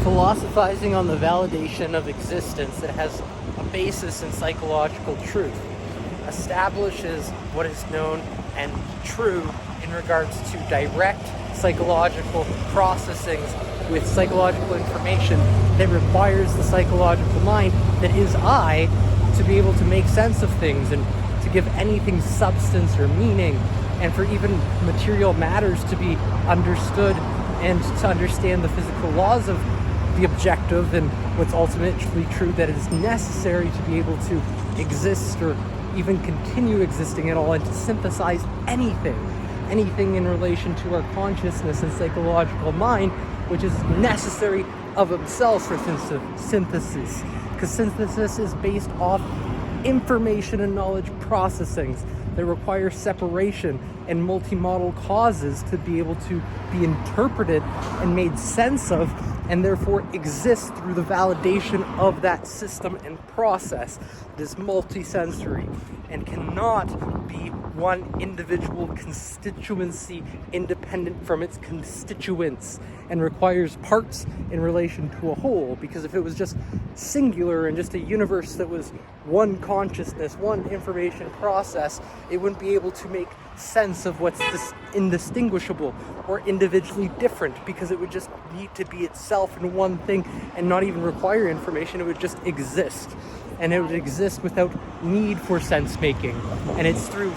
Philosophizing on the validation of existence that has a basis in psychological truth establishes what is known and true in regards to direct psychological processings with psychological information that requires the psychological mind that is I to be able to make sense of things and to give anything substance or meaning, and for even material matters to be understood and to understand the physical laws of the objective and what's ultimately true that is necessary to be able to exist or even continue existing at all, and to synthesize anything in relation to our consciousness and psychological mind, which is necessary of itself for synthesis, because synthesis is based off information and knowledge processings that require separation and multimodal causes to be able to be interpreted and made sense of, and therefore exist through the validation of that system and process. It is multisensory and cannot be one individual constituency independent from its constituents, and requires parts in relation to a whole, because if it was just singular and just a universe that was one consciousness, one information process, it wouldn't be able to make sense of what's indistinguishable or individually different, because it would just need to be itself in one thing and not even require information. It would just exist, and it would exist without need for sense making. And it's through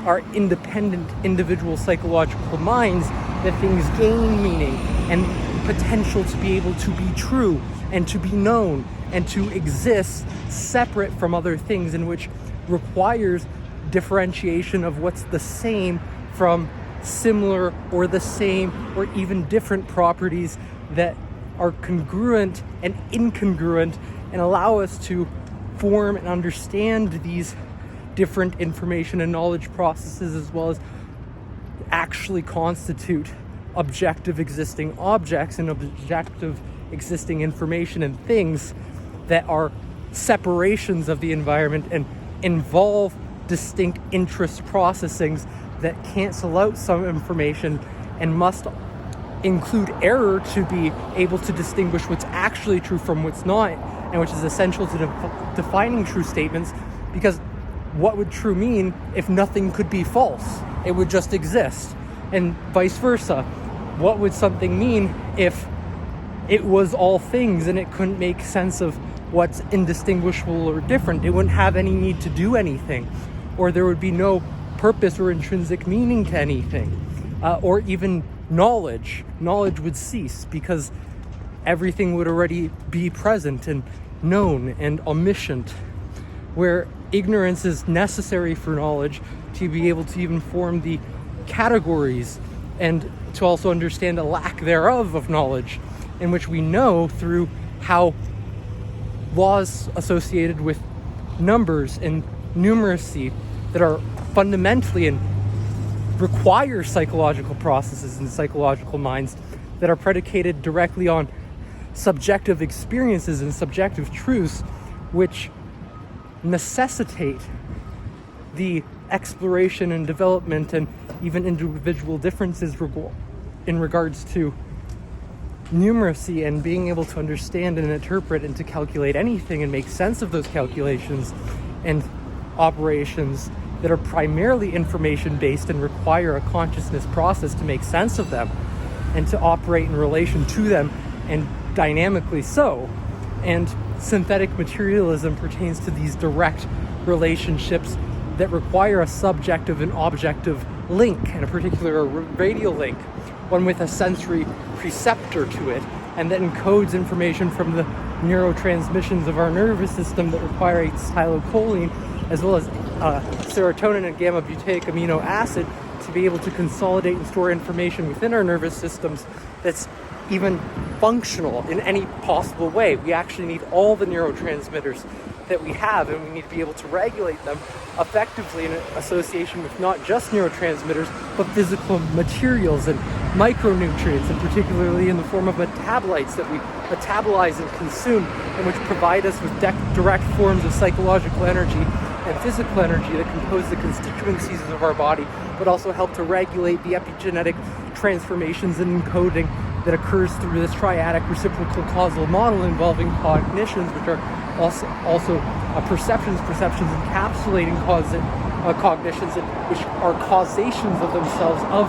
our independent individual psychological minds that things gain meaning and potential to be able to be true and to be known and to exist separate from other things, in which requires differentiation of what's the same from similar or the same or even different properties that are congruent and incongruent, and allow us to form and understand these different information and knowledge processes, as well as actually constitute objective existing objects and objective existing information and things that are separations of the environment and involve distinct interest processings that cancel out some information and must include error to be able to distinguish what's actually true from what's not, and which is essential to defining true statements, because what would true mean if nothing could be false? It would just exist. And vice versa. What would something mean if it was all things and it couldn't make sense of what's indistinguishable or different? It wouldn't have any need to do anything, or there would be no purpose or intrinsic meaning to anything, or even knowledge. Knowledge would cease, because everything would already be present and known and omniscient, where ignorance is necessary for knowledge to be able to even form the categories and to also understand a lack thereof of knowledge, in which we know through how laws associated with numbers and numeracy that are fundamentally and require psychological processes and psychological minds that are predicated directly on subjective experiences and subjective truths, which necessitate the exploration and development and even individual differences in regards to numeracy and being able to understand and interpret and to calculate anything and make sense of those calculations and operations that are primarily information based and require a consciousness process to make sense of them and to operate in relation to them, and dynamically so. And synthetic materialism pertains to these direct relationships that require a subjective and objective link, and a particular radial link, one with a sensory preceptor to it, and that encodes information from the neurotransmissions of our nervous system that require acetylcholine, as well as serotonin and gamma-buteic amino acid, to be able to consolidate and store information within our nervous systems that's even functional in any possible way. We actually need all the neurotransmitters that we have, and we need to be able to regulate them effectively in association with not just neurotransmitters, but physical materials and micronutrients, and particularly in the form of metabolites that we metabolize and consume, and which provide us with direct forms of psychological energy and physical energy that compose the constituencies of our body, but also help to regulate the epigenetic transformations and encoding that occurs through this triadic reciprocal causal model involving cognitions, which are also perceptions encapsulating cognitions, which are causations of themselves of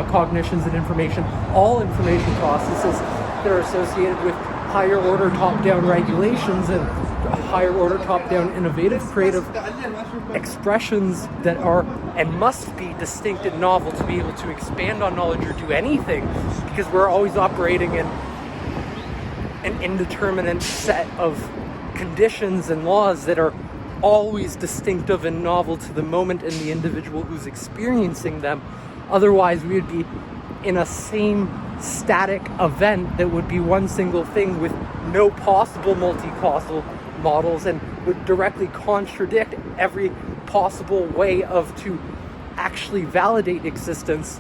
cognitions and information, all information processes that are associated with higher order top-down regulations and higher order top-down innovative creative expressions that are and must be distinct and novel to be able to expand on knowledge or do anything, because we're always operating in an indeterminate set of conditions and laws that are always distinctive and novel to the moment and the individual who's experiencing them. Otherwise, we would be in a same static event that would be one single thing with no possible multi-causal models, and would directly contradict every possible way to actually validate existence,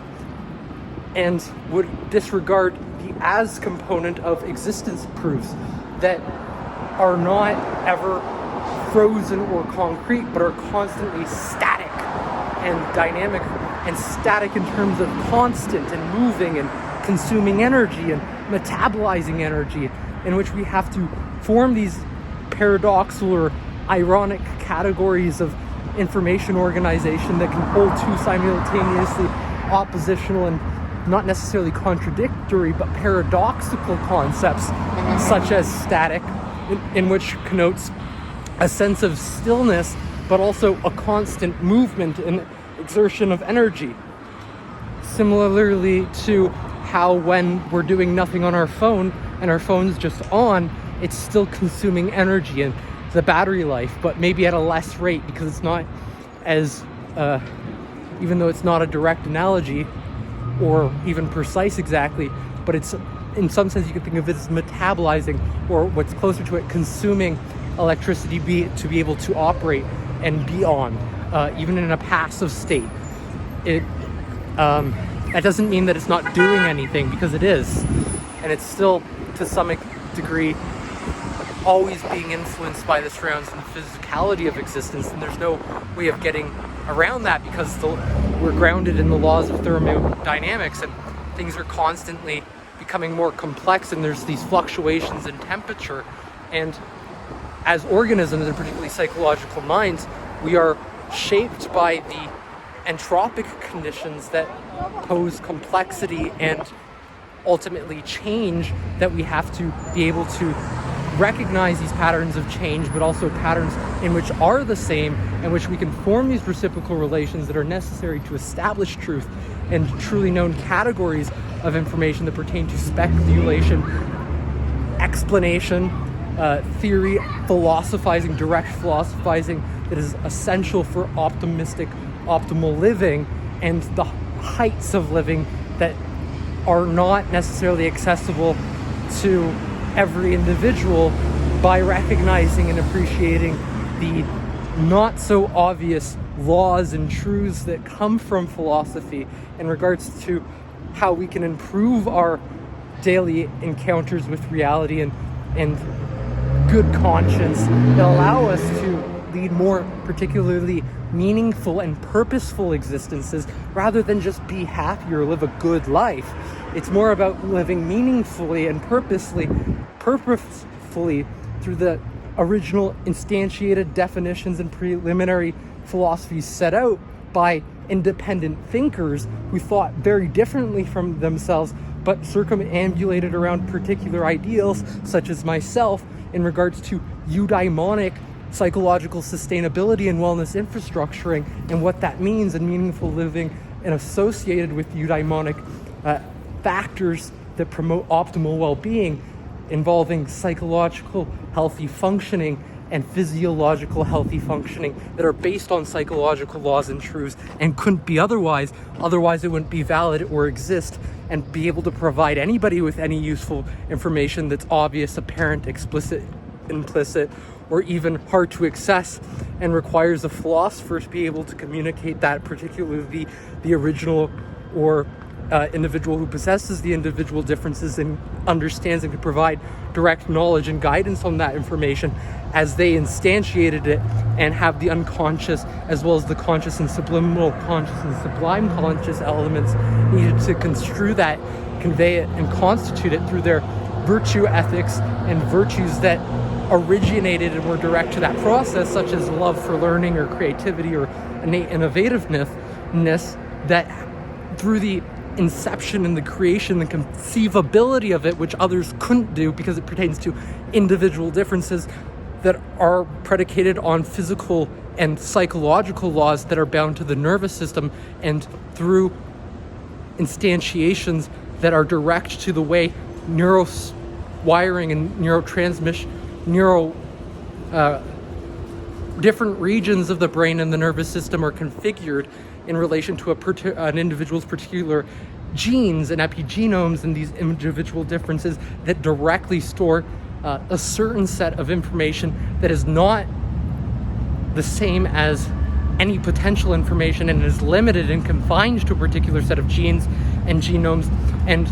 and would disregard the as component of existence proofs that are not ever frozen or concrete, but are constantly static and dynamic, and static in terms of constant and moving and consuming energy and metabolizing energy, in which we have to form these paradoxical or ironic categories of information organization that can hold two simultaneously oppositional and not necessarily contradictory but paradoxical concepts, such as static, in which connotes a sense of stillness but also a constant movement and exertion of energy. Similarly to how when we're doing nothing on our phone and our phone's just on, it's still consuming energy and the battery life, but maybe at a less rate, because it's not as, even though it's not a direct analogy or even precise exactly, but it's, in some sense you can think of it as metabolizing, or what's closer to it, consuming electricity to be able to operate and be on, even in a passive state. That doesn't mean that it's not doing anything, because it is, and it's still to some degree always being influenced by the surrounds and the physicality of existence, and there's no way of getting around that, because we're grounded in the laws of thermodynamics, and things are constantly becoming more complex, and there's these fluctuations in temperature. And as organisms, and particularly psychological minds, we are shaped by the entropic conditions that pose complexity and ultimately change, that we have to be able to recognize these patterns of change, but also patterns in which are the same, in which we can form these reciprocal relations that are necessary to establish truth and truly known categories of information that pertain to speculation, explanation, theory, philosophizing, direct philosophizing that is essential for optimal living, and the heights of living that are not necessarily accessible to every individual, by recognizing and appreciating the not so obvious laws and truths that come from philosophy in regards to how we can improve our daily encounters with reality and good conscience, that allow us to lead more particularly meaningful and purposeful existences, rather than just be happy or live a good life. It's more about living meaningfully and purposefully through the original instantiated definitions and preliminary philosophies set out by independent thinkers who thought very differently from themselves, but circumambulated around particular ideals, such as myself, in regards to eudaimonic psychological sustainability and wellness infrastructuring, and what that means in meaningful living, and associated with eudaimonic factors that promote optimal well-being, involving psychological healthy functioning and physiological healthy functioning that are based on psychological laws and truths, and couldn't be otherwise it wouldn't be valid or exist and be able to provide anybody with any useful information that's obvious, apparent, explicit, implicit, or even hard to access, and requires a philosopher to be able to communicate that, particularly the original or individual who possesses the individual differences and understands and can provide direct knowledge and guidance on that information as they instantiated it, and have the unconscious as well as the conscious and subliminal conscious and sublime conscious elements needed to construe that convey it and constitute it through their virtue ethics and virtues that originated and were direct to that process, such as love for learning or creativity or innate innovativeness, that through the inception and the creation, the conceivability of it, which others couldn't do because it pertains to individual differences that are predicated on physical and psychological laws that are bound to the nervous system, and through instantiations that are direct to the way neurowiring and neurotransmission, different regions of the brain and the nervous system are configured in relation to an individual's particular genes and epigenomes, and these individual differences that directly store a certain set of information that is not the same as any potential information and is limited and confined to a particular set of genes and genomes, and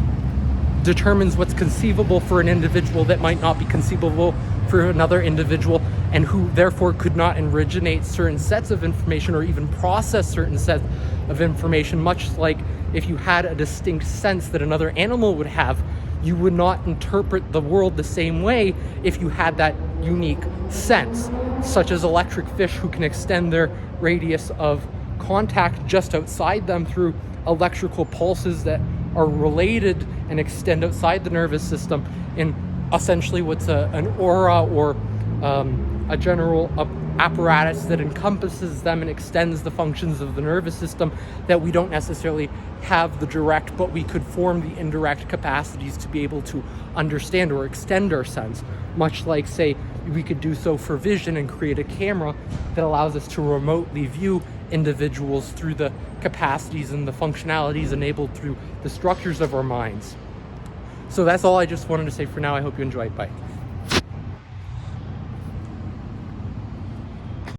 determines what's conceivable for an individual that might not be conceivable for another individual, and who therefore could not originate certain sets of information or even process certain sets of information. Much like if you had a distinct sense that another animal would have, you would not interpret the world the same way if you had that unique sense, such as electric fish who can extend their radius of contact just outside them through electrical pulses that are related and extend outside the nervous system in essentially what's an aura or a general apparatus that encompasses them and extends the functions of the nervous system that we don't necessarily have the direct, but we could form the indirect capacities to be able to understand or extend our sense, much like, say, we could do so for vision and create a camera that allows us to remotely view individuals through the capacities and the functionalities enabled through the structures of our minds. So that's all I just wanted to say for now. I hope you enjoyed. Bye.